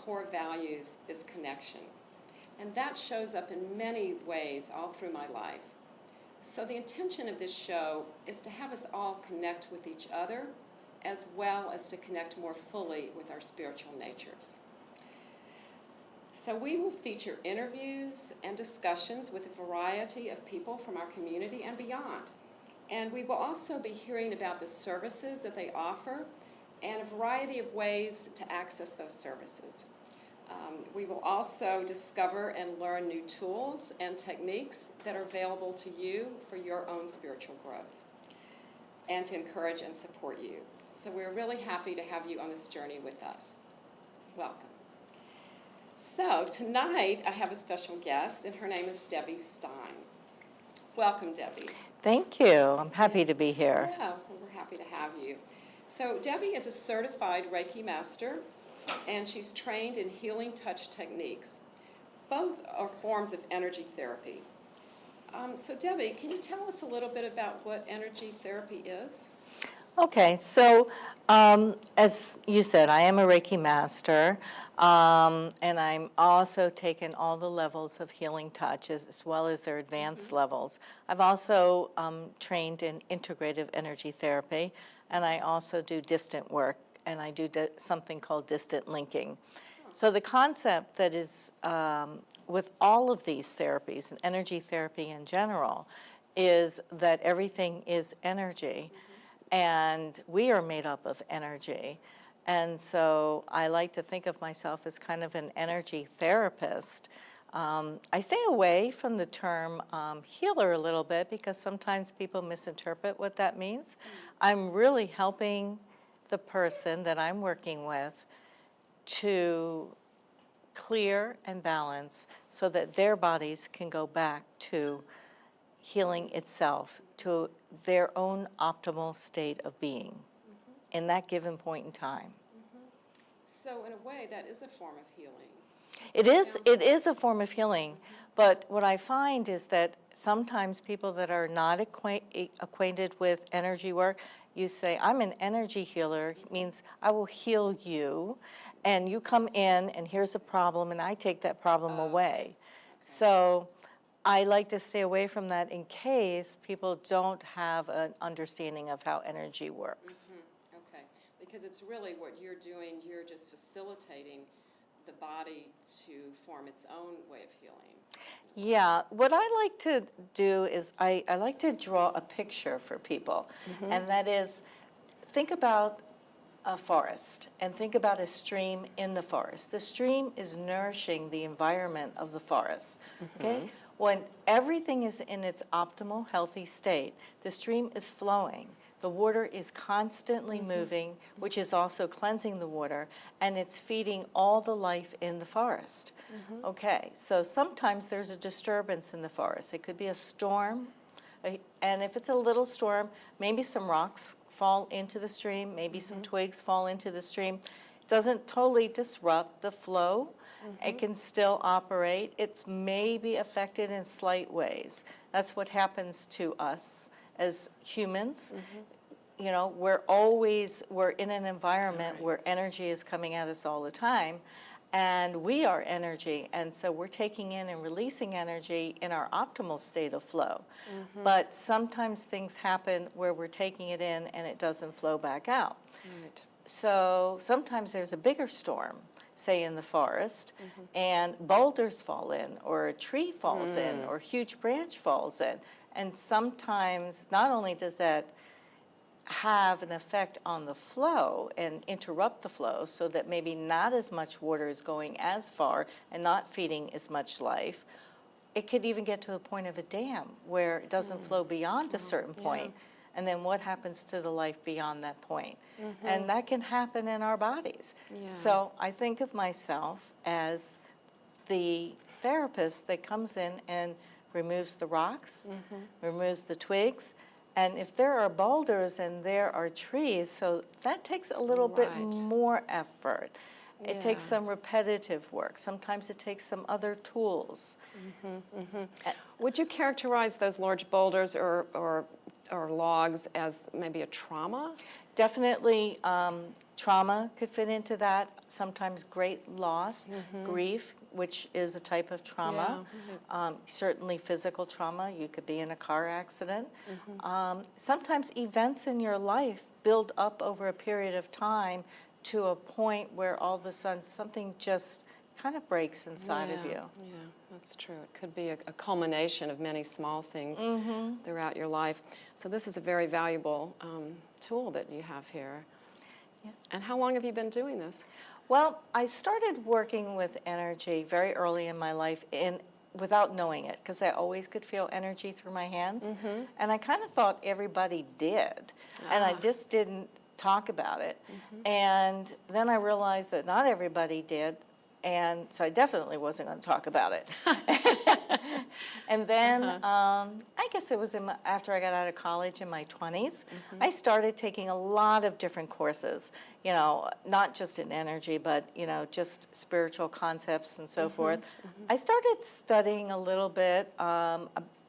core values is connection. And that shows up in many ways all through my life. So the intention of this show is to have us all connect with each other, as well as to connect more fully with our spiritual natures. So we will feature interviews and discussions with a variety of people from our community and beyond. And we will also be hearing about the services that they offer and a variety of ways to access those services. We will also discover and learn new tools and techniques that are available to you for your own spiritual growth and to encourage and support you. So we're really happy to have you on this journey with us. Welcome. So tonight I have a special guest, and her name is Debby Stein. Welcome, Debby. Thank you. I'm happy to be here. Yeah, we're happy to have you. So Debby is a certified Reiki Master, and she's trained in healing touch techniques. Both are forms of energy therapy. So Debby, can you tell us a little bit about what energy therapy is? Okay, so as you said, I am a Reiki Master, and I'm also taken all the levels of healing touch as well as their advanced levels. I've also trained in integrative energy therapy, and I also do distant work, and I do something called distant linking. So the concept that is with all of these therapies, and energy therapy in general, is that everything is energy. And we are made up of energy. And so I like to think of myself as kind of an energy therapist. I stay away from the term healer a little bit because sometimes people misinterpret what that means. I'm really helping the person that I'm working with to clear and balance so that their bodies can go back to healing itself, to their own optimal state of being in that given point in time. So in a way, that is a form of healing. It is a form of healing, but what I find is that sometimes people that are not acquainted with energy work, you say, I'm an energy healer, means I will heal you, and you come in, and here's a problem, and I take that problem away. So I like to stay away from that in case people don't have an understanding of how energy works. Okay, because it's really what you're doing, you're just facilitating the body to form its own way of healing. Yeah, what I like to do is I like to draw a picture for people, and that is, think about a forest and think about a stream in the forest. The stream is nourishing the environment of the forest, okay? When everything is in its optimal, healthy state, the stream is flowing. The water is constantly moving, which is also cleansing the water, and it's feeding all the life in the forest. Okay, so sometimes there's a disturbance in the forest. It could be a storm, and if it's a little storm, maybe some rocks fall into the stream, maybe some twigs fall into the stream. It doesn't totally disrupt the flow. It can still operate. It's maybe affected in slight ways. That's what happens to us as humans. You know, we're in an environment where energy is coming at us all the time, and we are energy, and so we're taking in and releasing energy in our optimal state of flow. But sometimes things happen where we're taking it in and it doesn't flow back out. So sometimes there's a bigger storm, say in the forest, and boulders fall in, or a tree falls in, or a huge branch falls in. And sometimes not only does that have an effect on the flow and interrupt the flow so that maybe not as much water is going as far and not feeding as much life, it could even get to a point of a dam where it doesn't flow beyond a certain point. And then what happens to the life beyond that point? And that can happen in our bodies. So I think of myself as the therapist that comes in and removes the rocks, removes the twigs, and if there are boulders and there are trees, so that takes a little bit more effort. It takes some repetitive work. Sometimes it takes some other tools. Would you characterize those large boulders or logs as maybe a trauma? Definitely Trauma could fit into that, sometimes great loss, grief, which is a type of trauma. Yeah. Certainly physical trauma, you could be in a car accident. Sometimes events in your life build up over a period of time to a point where all of a sudden something just kind of breaks inside of you. Yeah, that's true. It could be a culmination of many small things throughout your life. So this is a very valuable tool that you have here. Yeah. And how long have you been doing this? Well, I started working with energy very early in my life without knowing it, because I always could feel energy through my hands. And I kind of thought everybody did. And I just didn't talk about it. And then I realized that not everybody did. And so I definitely wasn't going to talk about it. And then I guess it was after I got out of college in my 20s, I started taking a lot of different courses, you know, not just in energy, but, you know, just spiritual concepts and so forth. I started studying a little bit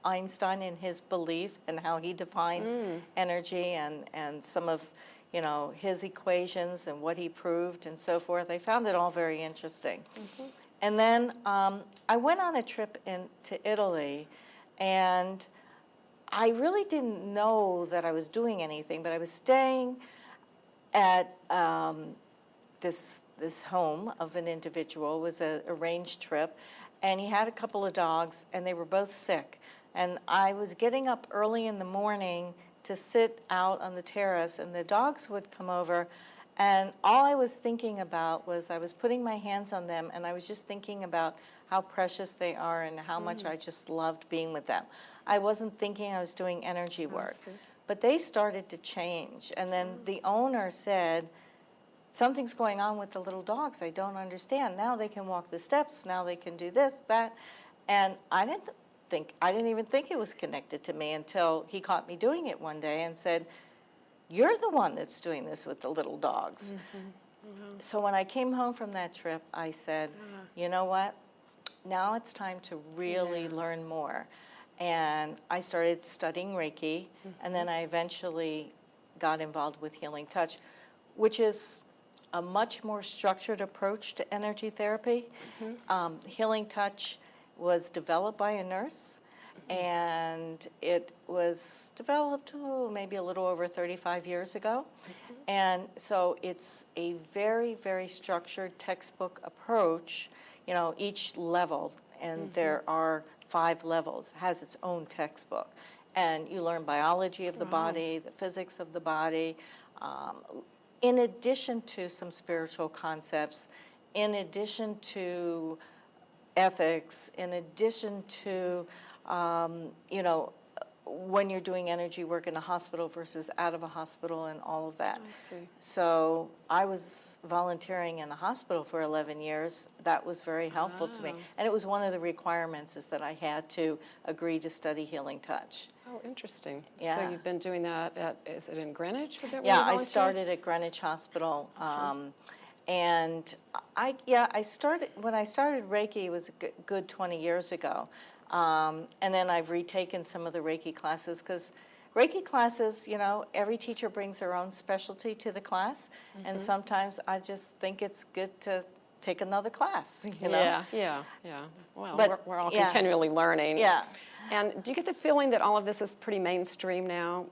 Einstein and his belief and how he defines energy and some of, you know, his equations and what he proved and so forth. I found it all very interesting. And then I went on a trip to Italy, and I really didn't know that I was doing anything, but I was staying at this home of an individual. It was an arranged trip, and he had a couple of dogs, and they were both sick. And I was getting up early in the morning to sit out on the terrace, and the dogs would come over, and all I was thinking about was I was putting my hands on them, and I was just thinking about how precious they are and how much I just loved being with them. I wasn't thinking I was doing energy work. But they started to change, and then the owner said, something's going on with the little dogs. I don't understand. Now they can walk the steps. Now they can do this, that. And I didn't even think it was connected to me until he caught me doing it one day and said, you're the one that's doing this with the little dogs. So when I came home from that trip, I said, you know what? Now it's time to really learn more. And I started studying Reiki, and then I eventually got involved with Healing Touch, which is a much more structured approach to energy therapy. Healing Touch was developed by a nurse, and it was developed maybe a little over 35 years ago. And so it's a very, very structured textbook approach, you know, each level, and there are 5 levels, has its own textbook. And you learn biology of the body, the physics of the body, in addition to some spiritual concepts, in addition to ethics, in addition to, you know, when you're doing energy work in a hospital versus out of a hospital and all of that. I see. So I was volunteering in a hospital for 11 years. That was very helpful to me. And it was one of the requirements is that I had to agree to study Healing Touch. Oh, interesting. Yeah. So you've been doing that is it in Greenwich? Yeah, I started at Greenwich Hospital. And I started, when I started Reiki, it was a good 20 years ago. And then I've retaken some of the Reiki classes, because Reiki classes, you know, every teacher brings their own specialty to the class, and sometimes I just think it's good to take another class, you know? Yeah. Well, But, we're all continually learning. Yeah. And do you get the feeling that all of this is pretty mainstream now?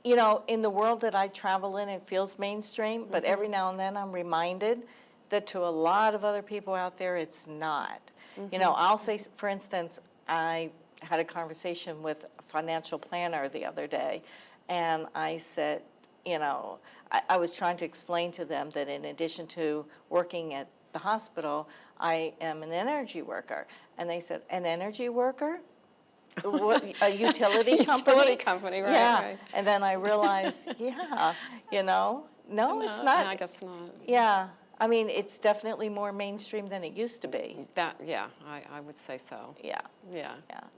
You know, in the world that I travel in, it feels mainstream, but every now and then I'm reminded that to a lot of other people out there, it's not. You know, I'll say, for instance, I had a conversation with a financial planner the other day, and I said, you know, I was trying to explain to them that in addition to working at the hospital, I am an energy worker. And they said, an energy worker? What, a utility company? Utility company, right. Yeah. Right. And then I realized, you know, no, it's not. I guess not. Yeah. I mean, it's definitely more mainstream than it used to be. I would say so. Yeah. Yeah.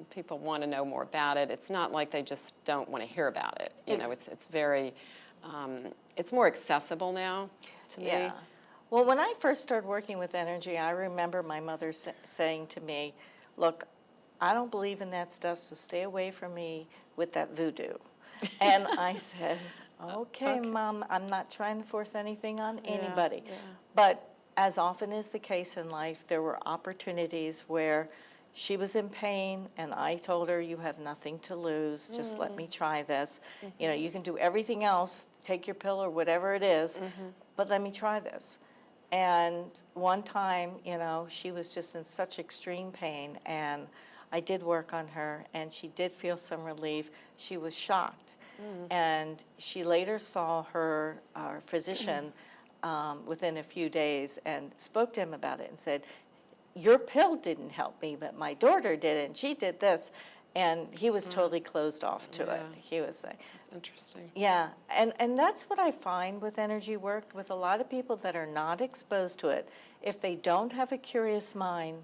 People want to know more about it. It's not like they just don't want to hear about it. You know, it's very, it's more accessible now to me. Yeah. Well, when I first started working with energy, I remember my mother saying to me, look, I don't believe in that stuff, so stay away from me with that voodoo. And I said, Okay, okay. Mom, I'm not trying to force anything on Yeah, anybody. yeah. But as often is the case in life, there were opportunities where she was in pain and I told her, you have nothing to lose, just let me try this. You know, you can do everything else, take your pill or whatever it is, but let me try this. And one time, you know, she was just in such extreme pain, and I did work on her, and she did feel some relief. She was shocked. And she later saw her physician within a few days and spoke to him about it and said, your pill didn't help me, but my daughter did, and she did this. And he was totally closed off to it. He was like, That's interesting. yeah, and that's what I find with energy work, with a lot of people that are not exposed to it. If they don't have a curious mind,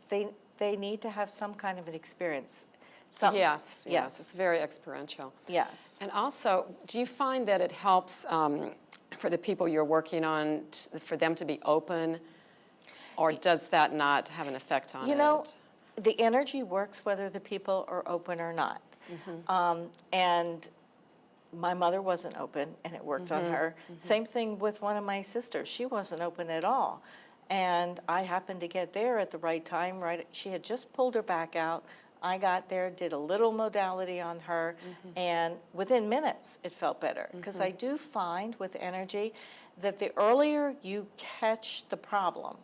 they need to have some kind of an experience. Yes, it's very experiential. Yes. And also, do you find that it helps for the people you're working on, for them to be open, or does that not have an effect on it? You know, the energy works whether the people are open or not. And my mother wasn't open, and it worked on her. Same thing with one of my sisters. She wasn't open at all. And I happened to get there at the right time. Right, she had just pulled her back out. I got there, did a little modality on her, and within minutes it felt better. Because I do find with energy that the earlier you catch the problem,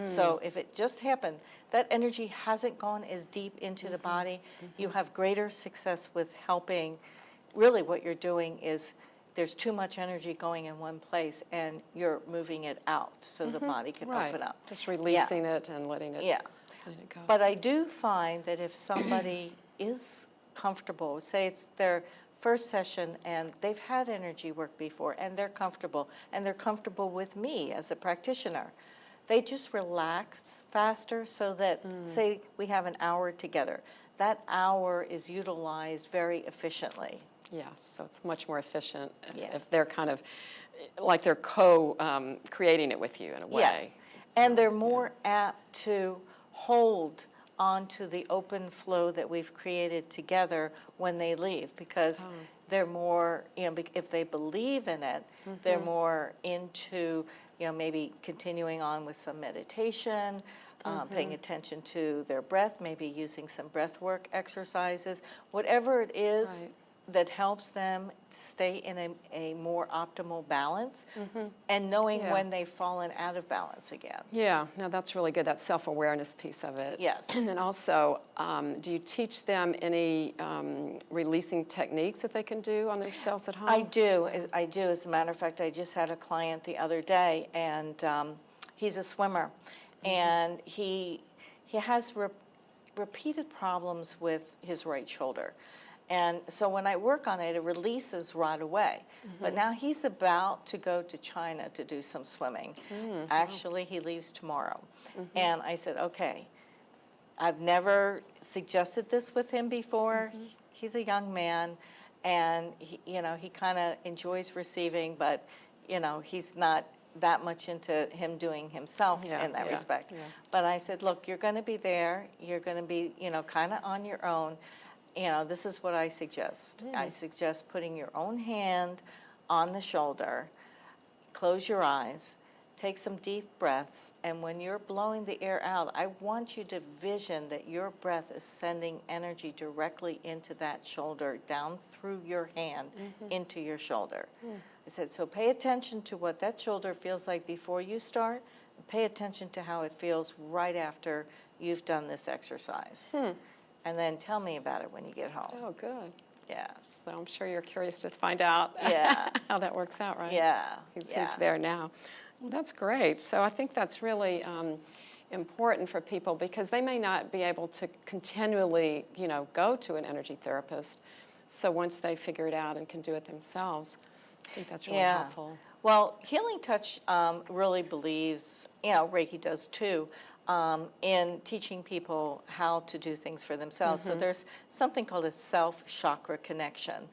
so if it just happened, that energy hasn't gone as deep into the body, you have greater success with helping. Really what you're doing is there's too much energy going in one place, and you're moving it out so the body can open up. Just releasing it and letting it, letting it go. But I do find that if somebody is comfortable, say it's their first session and they've had energy work before and they're comfortable with me as a practitioner, they just relax faster so that, say we have an hour together, that hour is utilized very efficiently. Yes, so it's much more efficient Yes. if they're kind of like they're creating it with you in a way. Yes, and they're more apt to hold onto the open flow that we've created together when they leave, because they're more, you know, if they believe in it, they're more into, you know, maybe continuing on with some meditation, paying attention to their breath, maybe using some breath work exercises, whatever it is that helps them stay in a more optimal balance, and knowing when they've fallen out of balance again. Yeah, no, that's really good, that self-awareness piece of it. Yes. And then also, do you teach them any releasing techniques that they can do on themselves at home? I do. As a matter of fact, I just had a client the other day, and he's a swimmer, and he has repeated problems with his right shoulder. And so when I work on it, it releases right away. But now he's about to go to China to do some swimming. Actually, he leaves tomorrow. And I said, okay, I've never suggested this with him before. He's a young man, and he kind of enjoys receiving, but he's not that much into him doing himself in that respect. But I said, look, you're going to be there. You're going to be, kind of on your own. This is what I suggest. I suggest putting your own hand on the shoulder, close your eyes, take some deep breaths, and when you're blowing the air out, I want you to vision that your breath is sending energy directly into that shoulder, down through your hand, into your shoulder. I said, so pay attention to what that shoulder feels like before you start, and pay attention to how it feels right after you've done this exercise. And then tell me about it when you get home. Oh, good. Yeah. So I'm sure you're curious to find out how that works out, right? Yeah. He's there now. Well, that's great. So I think that's really important for people, because they may not be able to continually, go to an energy therapist. So once they figure it out and can do it themselves, I think that's really helpful. Well, Healing Touch really believes, Reiki does too, in teaching people how to do things for themselves. So there's something called a self-chakra connection.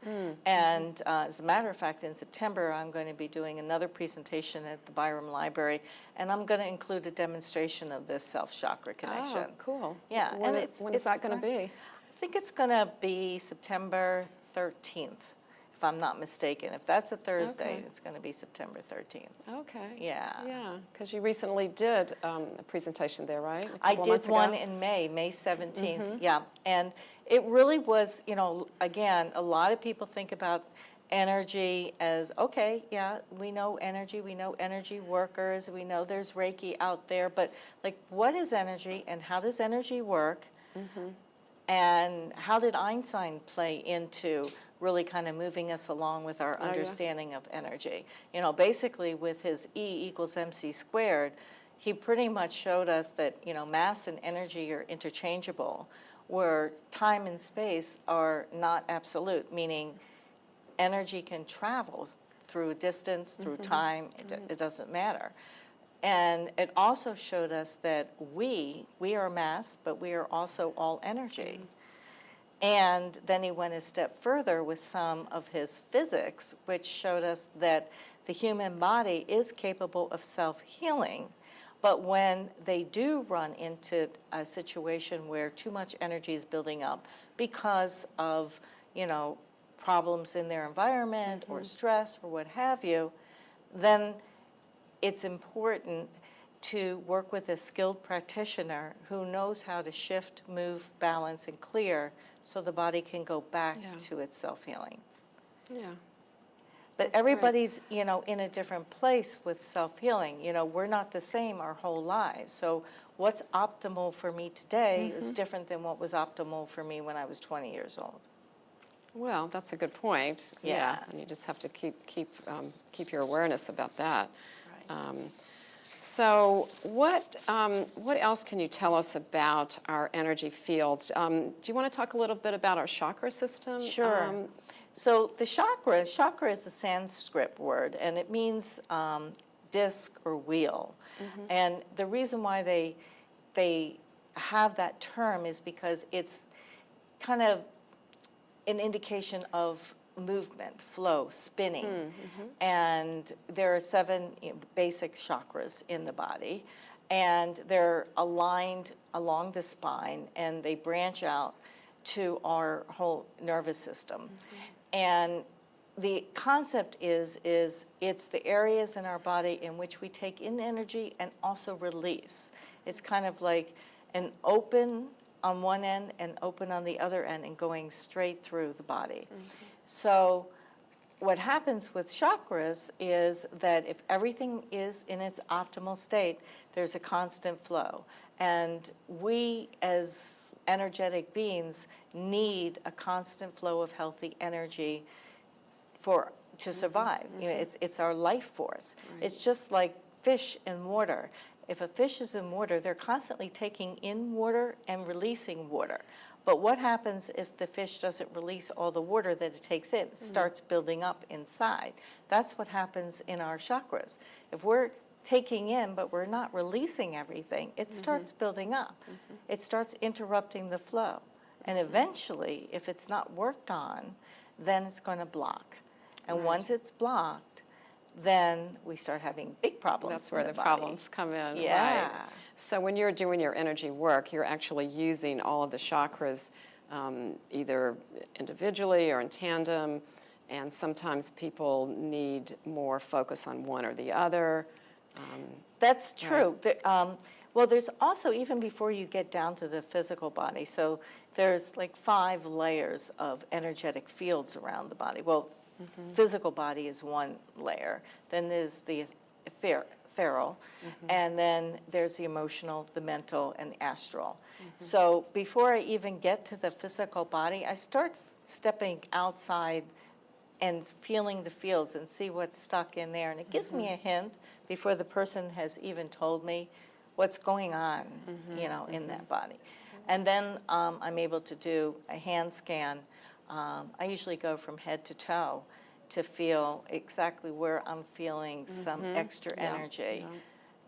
And as a matter of fact, in September, I'm going to be doing another presentation at the Byram Library, and I'm going to include a demonstration of this self-chakra connection. Oh, cool. Yeah. When is that going to be? I think it's going to be September 13th. if I'm not mistaken. If that's a Thursday, Okay. it's going to be September 13th. Okay. Yeah. Yeah, because you recently did a presentation there, right? A I couple of did months one ago? in May 17th, yeah. And it really was, again, a lot of people think about energy as, okay, yeah, we know energy workers, we know there's Reiki out there, but like, what is energy and how does energy work? And how did Einstein play into really kind of moving us along with our Oh, yeah. understanding of energy? Basically with his E=mc², he pretty much showed us that, mass and energy are interchangeable, where time and space are not absolute, meaning energy can travel through distance, through time, it doesn't matter. And it also showed us that we are mass, but we are also all energy. And then he went a step further with some of his physics, which showed us that the human body is capable of self-healing, but when they do run into a situation where too much energy is building up because of, problems in their environment or stress or what have you, then it's important to work with a skilled practitioner who knows how to shift, move, balance, and clear so the body can go back Yeah. to its self-healing. Yeah. But That's great. everybody's, in a different place with self-healing. We're not the same our whole lives. So what's optimal for me today is different than what was optimal for me when I was 20 years old. Well, that's a good point. Yeah. And you just have to keep your awareness about that. Right. So what else can you tell us about our energy fields? Do you want to talk a little bit about our chakra system? Sure. So the chakra is a Sanskrit word, and it means disc or wheel. And the reason why they have that term is because it's kind of an indication of movement, flow, spinning. And there are 7 basic chakras in the body, and they're aligned along the spine, and they branch out to our whole nervous system. And the concept is it's the areas in our body in which we take in energy and also release. It's kind of like an open on one end and open on the other end and going straight through the body. So what happens with chakras is that if everything is in its optimal state, there's a constant flow. And we as energetic beings need a constant flow of healthy energy to survive. It's our life force. Right. It's just like fish in water. If a fish is in water, they're constantly taking in water and releasing water. But what happens if the fish doesn't release all the water that it takes in? It starts building up inside. That's what happens in our chakras. If we're taking in, but we're not releasing everything, it starts building up. It starts interrupting the flow. And eventually, if it's not worked on, then it's going to block. And Right. once it's blocked, then we start having big problems. That's where in the body. problems come in. Yeah. Right. So when you're doing your energy work, you're actually using all of the chakras either individually or in tandem, and sometimes people need more focus on one or the other. That's true. Well, there's also, even before you get down to the physical body, so there's like 5 layers of energetic fields around the body. Well, physical body is one layer. Then there's the ethereal, and then there's the emotional, the mental, and the astral. So before I even get to the physical body, I start stepping outside and feeling the fields and see what's stuck in there. And it gives me a hint before the person has even told me what's going on, in that body. And then I'm able to do a hand scan. I usually go from head to toe to feel exactly where I'm feeling some extra energy. Yeah.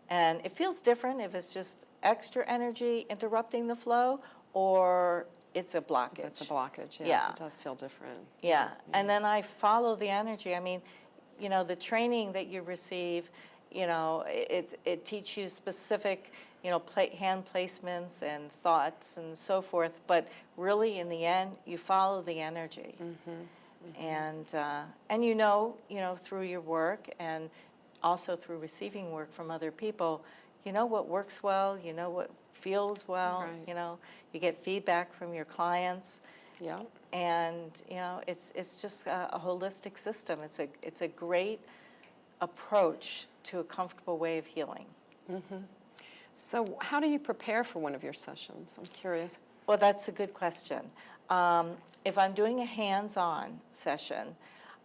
And it feels different if it's just extra energy interrupting the flow or it's a blockage. It's a blockage, Yeah. It does feel different. Yeah, and then I follow the energy. I mean, the training that you receive, it teaches you specific, hand placements and thoughts and so forth. But really, in the end, you follow the energy. And through your work and also through receiving work from other people, you know what works well, you know what feels well, Right. You get feedback from your clients. Yeah. And it's just a holistic system. It's a great approach to a comfortable way of healing. So how do you prepare for one of your sessions? I'm curious. Well, that's a good question. If I'm doing a hands-on session,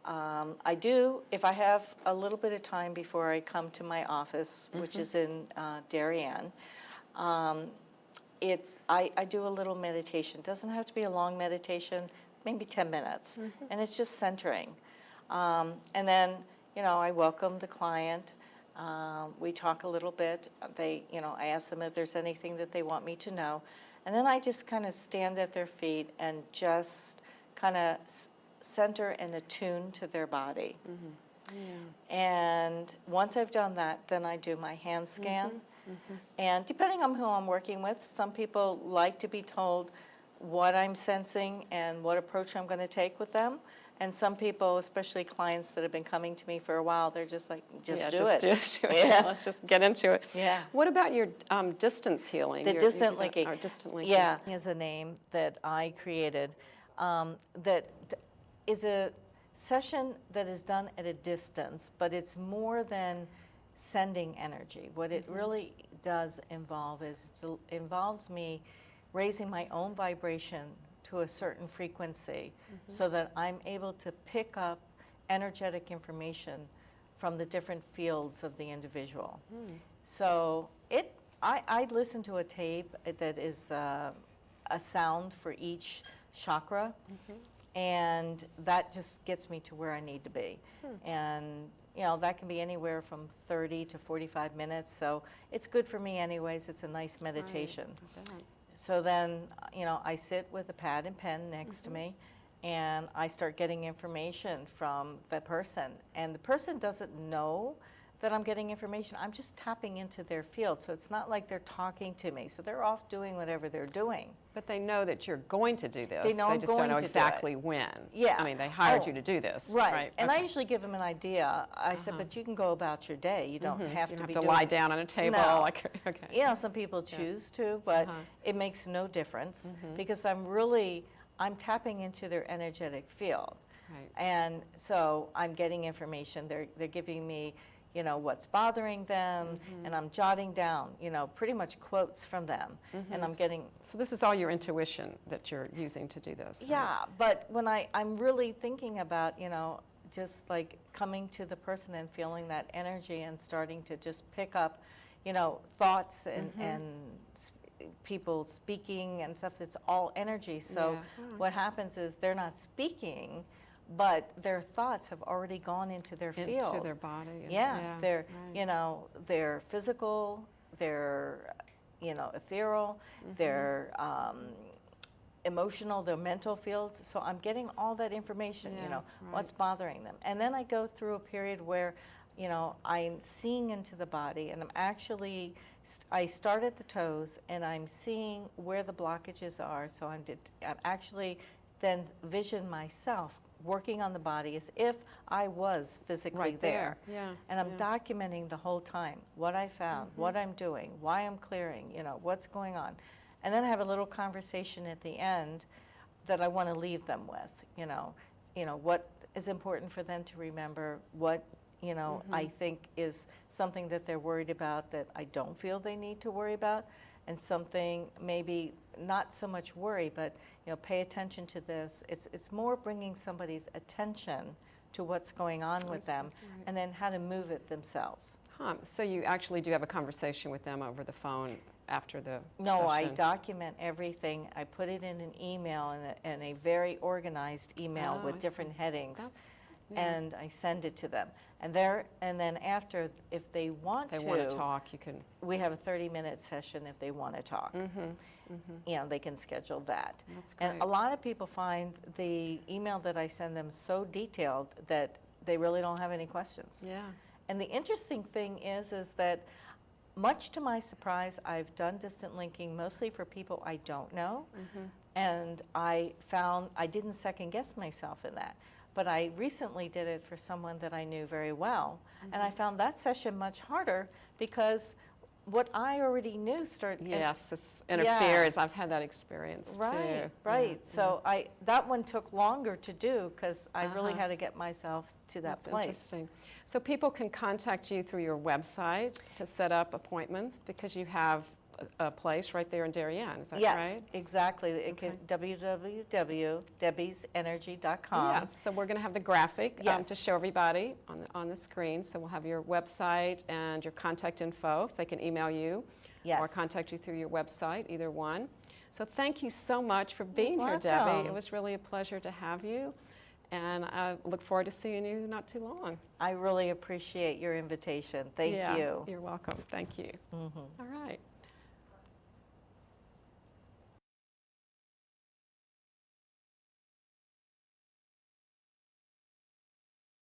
if I have a little bit of time before I come to my office, which is in Darien, I do a little meditation. It doesn't have to be a long meditation, maybe 10 minutes. And it's just centering. And then, I welcome the client. We talk a little bit. I ask them if there's anything that they want me to know. And then I just kind of stand at their feet and just kind of center and attune to their body. And once I've done that, then I do my hand scan. And depending on who I'm working with, some people like to be told what I'm sensing and what approach I'm going to take with them. And some people, especially clients that have been coming to me for a while, they're just like, just do it. Yeah. Let's just get into it. Yeah. What about your distance healing? Distant linking. Distant linking. Yeah, is a name that I created that is a session that is done at a distance, but it's more than sending energy. What it really does involve involves me raising my own vibration to a certain frequency so that I'm able to pick up energetic information from the different fields of the individual. So I listen to a tape that is a sound for each chakra, and that just gets me to where I need to be. And that can be anywhere from 30 to 45 minutes, so it's good for me anyways. It's a nice meditation. Right. So then, I sit with a pad and pen next to me, and I start getting information from the person. And the person doesn't know that I'm getting information. I'm just tapping into their field, so it's not like they're talking to me. So they're off doing whatever they're doing. But they know that you're going to do this. They know I'm just don't going know to do exactly it. when. Yeah. I mean, they hired you to do this. Right. And I Okay. usually give them an idea. I said, but you can go about your day. You don't have You to don't be have to doing lie down on a table. No. Okay. Some people choose to, but it makes no difference because I'm tapping into their energetic field. Right. And so I'm getting information. They're giving me, what's bothering them, and I'm jotting down, pretty much quotes from them. And I'm getting... So this is all your intuition that you're using to do this. Right? Yeah, but when I'm really thinking about, just like coming to the person and feeling that energy and starting to just pick up, thoughts and people speaking and stuff, it's all energy. So what happens is they're not speaking, but their thoughts have already gone into their field. Into their body. They're physical, they're, ethereal, they're emotional, their mental fields. So I'm getting all that information, what's bothering them. And then I go through a period where, I'm seeing into the body, and I'm actually, I start at the toes, and I'm seeing where the blockages are. So I'm actually then vision myself working on the body as if I was physically Right there. Yeah. And I'm documenting the whole time what I found, what I'm doing, why I'm clearing, what's going on. And then I have a little conversation at the end that I want to leave them with, what is important for them to remember, what, I think is something that they're worried about that I don't feel they need to worry about, and something maybe not so much worry, but pay attention to this. It's more bringing somebody's attention to what's going on with them, and then how to move it themselves. So you actually do have a conversation with them over the phone after the No, session? I document everything. I put it in an email, in a very organized email with different headings. And I send it to them. And then after, if they want to talk, you can. We have a 30-minute session if they want to talk. They can schedule that. That's great. And a lot of people find the email that I send them so detailed that they really don't have any questions. Yeah. And the interesting thing is that much to my surprise, I've done distant linking mostly for people I don't know. And I found I didn't second guess myself in that. but I recently did it for someone that I knew very well. And I found that session much harder because what I already knew started. Yes, it interferes. I've had that experience Right, too. right. So that one took longer to do because I really had to get myself to that That's place. interesting. So people can contact you through your website to set up appointments because you have a place right there in Darien. Is that Yes, right? exactly. It can www.debbiesenergy.com. Yes, so we're going to have the graphic Yes. to show everybody on the screen. So we'll have your website and your contact info, so they can email you Yes. or contact you through your website, either one. So thank you so much for being here, welcome. Debbie. It was really a pleasure to have you, and I look forward to seeing you not too long. I really appreciate your invitation. Thank you. You're welcome. Thank you. All right.